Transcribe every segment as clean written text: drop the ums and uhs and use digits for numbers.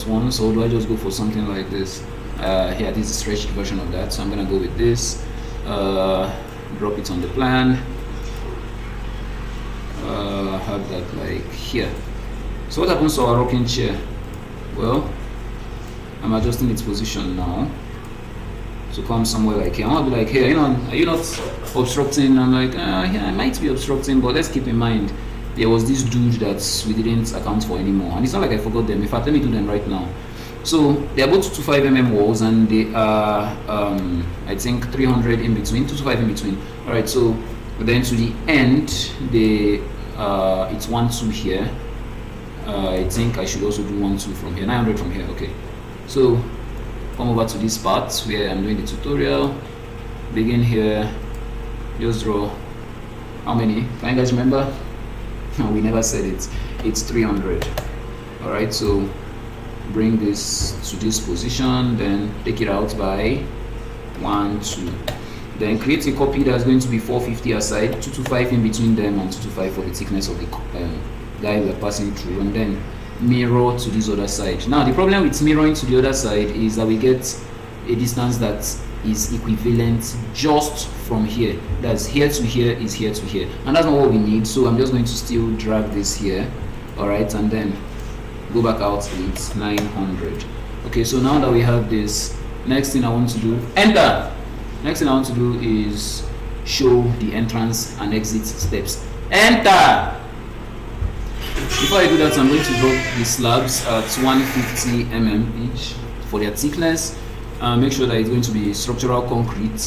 one, so do I just go for something like this? Here, this is a stretched version of that, so I'm gonna go with this. Drop it on the plan. Have that like here. So what happens to our rocking chair? Well, I'm adjusting its position now to come somewhere like here. I want to be like, here, are you not obstructing? I'm like, yeah, I might be obstructing, but let's keep in mind there was this dude that we didn't account for anymore, and it's not like I forgot them. In fact, let me do them right now. So they are both 225 walls, and they are I think 300 in between, 225 in between. All right, so then to the end, it's 1-2 here. I think I should also do 1-2 from here, 900 from here. Okay, so come over to this part where I'm doing the tutorial. Begin here. Just draw. How many? Can you guys remember? No, we never said it. It's 300. All right, so bring this to this position, then take it out by 1, 2. Then create a copy that's going to be 450 aside, 225 in between them, and 225 for the thickness of the guy we are passing through, and then mirror to this other side. Now the problem with mirroring to the other side is that we get a distance that is equivalent just from here. That's here to here is here to here, and that's not what we need. So I'm just going to still drag this here, all right, and then go back out with 900. Okay, so now that we have this, next thing I want to do, enter. Next thing I want to do is show the entrance and exit steps. Enter. Before I do that, I'm going to drop the slabs at 150 mm each for their thickness. Make sure that it's going to be structural concrete.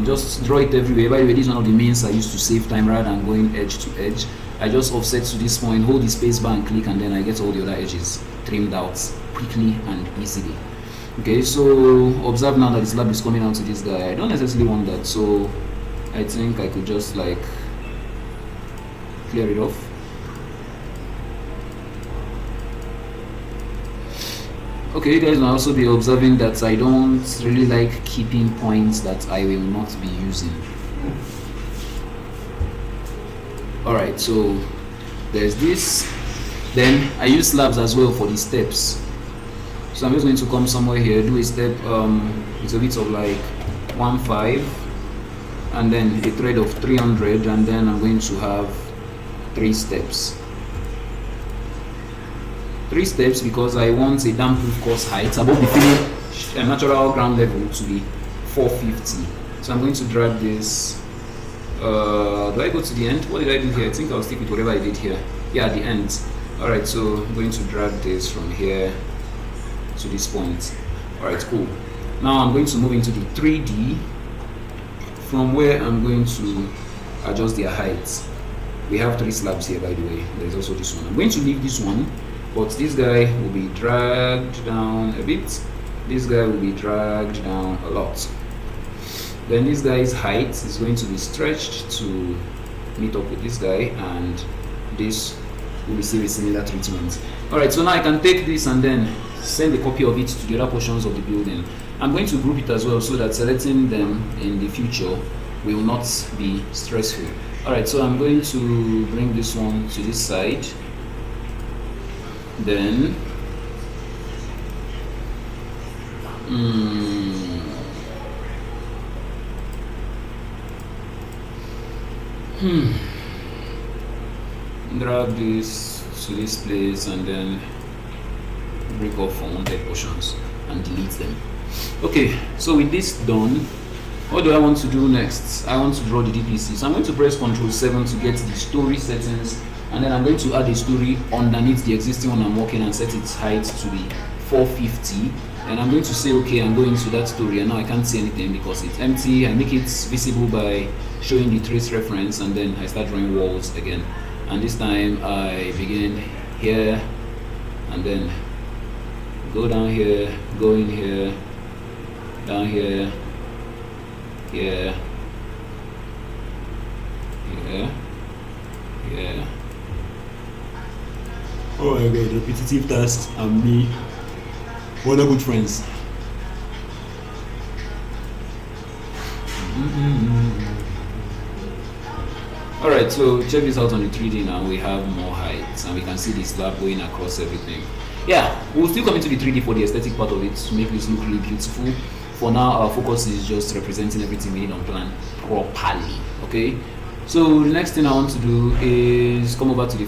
Just draw it everywhere. By the way, this is one of the means I use to save time rather than going edge to edge. I just offset to this point, hold the space bar and click, and then I get all the other edges trimmed out quickly and easily. Okay, so observe now that the slab is coming out to this guy. I don't necessarily want that, so I think I could just like clear it off. Okay, you guys will also be observing that I don't really like keeping points that I will not be using. Alright, so there's this. Then I use slabs as well for the steps. So I'm just going to come somewhere here, do a step, it's a bit of like 1.5, and then a thread of 300, and then I'm going to have 3 steps. 3 steps because I want a damp proof course height above the finished natural ground level to be 450. So I'm going to drag this. Do I go to the end? What did I do here? I think I'll stick with whatever I did here. Yeah, the end. Alright, so I'm going to drag this from here to this point. Alright, cool. Now I'm going to move into the 3D, from where I'm going to adjust their heights. We have 3 slabs here, by the way. There's also this one. I'm going to leave this one, but this guy will be dragged down a bit. This guy will be dragged down a lot. Then this guy's height is going to be stretched to meet up with this guy, and this will receive a similar treatment. Alright, so now I can take this and then send a copy of it to the other portions of the building. I'm going to group it as well so that selecting them in the future will not be stressful. Alright, so I'm going to bring this one to this side. Then drag this to this place and then break off unwanted portions and delete them. Okay, so with this done, what do I want to do next? I want to draw the DPC. So I'm going to press Ctrl+7 to get the story settings, and then I'm going to add a story underneath the existing one I'm working and set its height to be 450. And I'm going to say okay and go into that story, and now I can't see anything because it's empty. I make it visible by showing the trace reference, and then I start drawing walls again. And this time I begin here and then go down here, go in here, down here, here, here, here. Oh my god, repetitive tasks and me. What are good friends. Alright, so check this out on the 3D now. We have more heights and we can see the slab going across everything. yeah, we'll still come into the 3D for the aesthetic part of it to make this look really beautiful. For now, our focus is just representing everything we need on plan properly. Okay, so the next thing I want to do is come over to the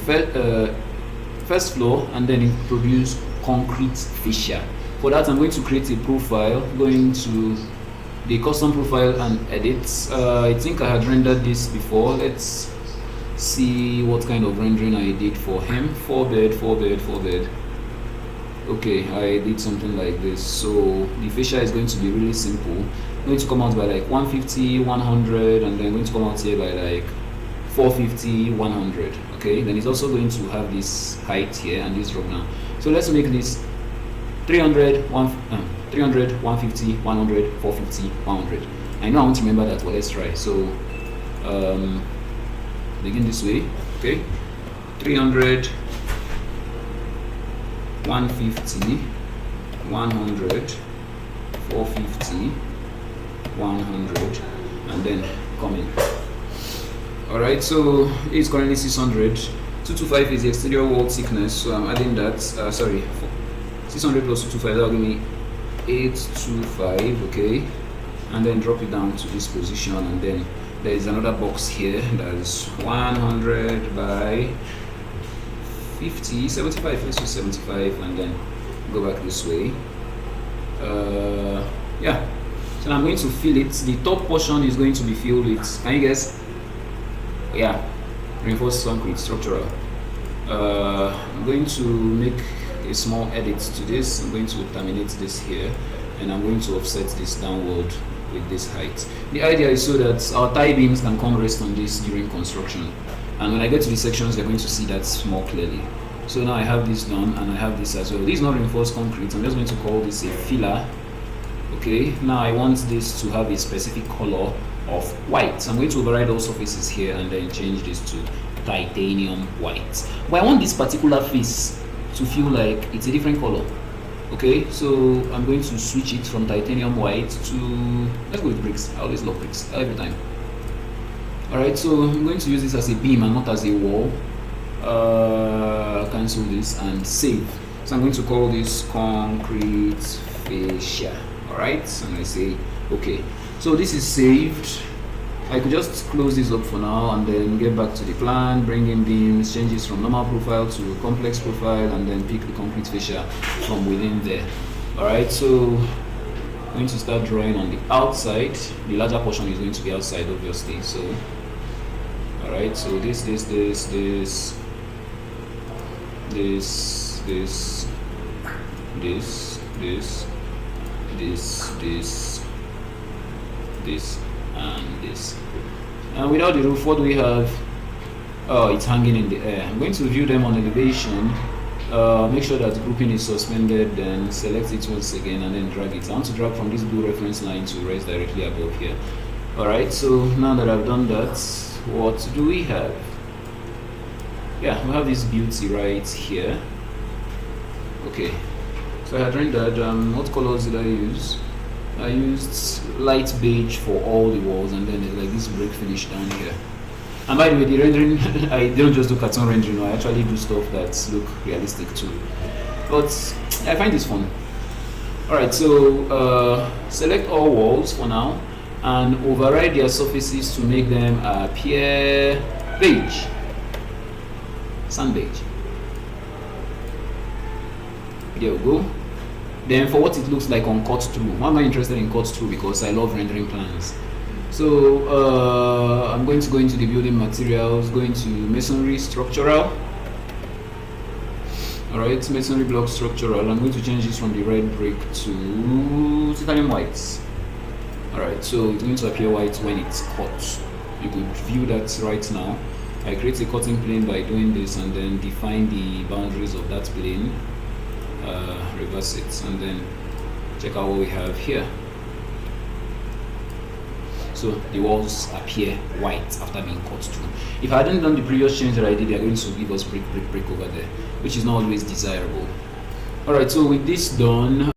first floor and then introduce concrete fascia. For that, I'm going to create a profile, going to the custom profile and edit. I think I had rendered this before. Let's see what kind of rendering I did for him. 4 bed, 4 bed, 4 bed. Okay, I did something like this. So the fascia is going to be really simple. Going to come out by like 150, 100, and then going to come out here by like 450, 100. Okay, then it's also going to have this height here and this drop down. So let's make this 300, 300, 150, 100, 450, 100. I know I want to remember that, but let's try. So begin this way. Okay, 300, 150, 100, 450, 100, and then come in. Alright, so it's currently 600. 225 is the exterior wall thickness, so I'm adding that. 600 plus 225, that'll give me 825. Okay, and then drop it down to this position, and then there is another box here that is 100 by 50, 75. Let's use 75, and then go back this way. Yeah, so I'm going to fill it. The top portion is going to be filled with, can you guess? Yeah, reinforced concrete structural. I'm going to make a small edit to this. I'm going to terminate this here, and I'm going to offset this downward with this height. The idea is so that our tie beams can come rest on this during construction, and when I get to the sections, you're going to see that more clearly. So now I have this done, and I have this as well. This is not reinforced concrete. I'm just going to call this a filler. Okay, now I want this to have a specific color of white. So I'm going to override all surfaces here and then change this to titanium white. But I want this particular face to feel like it's a different color. Okay, so I'm going to switch it from titanium white to, let's go with bricks. I always love bricks every time. Alright, so I'm going to use this as a beam and not as a wall. Cancel this and save. So I'm going to call this concrete fascia. Alright, and I say okay. So this is saved. I could just close this up for now and then get back to the plan, bring in beams, change this from normal profile to complex profile, and then pick the concrete fascia from within there. Alright, so I'm going to start drawing on the outside. The larger portion is going to be outside, obviously. So alright, so this, and this. And without the roof, what do we have? Oh, it's hanging in the air. I'm going to view them on elevation. Make sure that grouping is suspended, then select it once again and then drag it. I want to drag from this blue reference line to rest directly above here. Alright, so now that I've done that, what do we have? Yeah, we have this beauty right here. Okay, so I had rendered, what colors did I use? I used light beige for all the walls, and then there's like this brick finish down here. And by the way, the rendering, I don't just do cartoon rendering, I actually do stuff that look realistic too. But I find this fun. Alright, so select all walls for now and override their surfaces to make them appear beige. Sand beige. There we go. Then for what it looks like on cut through, why am I interested in cut through? Because I love rendering plans. So I'm going to go into the building materials, going to masonry structural. Alright, masonry block structural. I'm going to change this from the red brick to titanium white. Alright, so it's going to appear white when it's cut. You could view that right now. I create a cutting plane by doing this and then define the boundaries of that plane. Reverse it and then check out what we have here. So the walls appear white after being cut through. If I hadn't done the previous change that I did, they're going to give us brick over there, which is not always desirable. Alright, so with this done,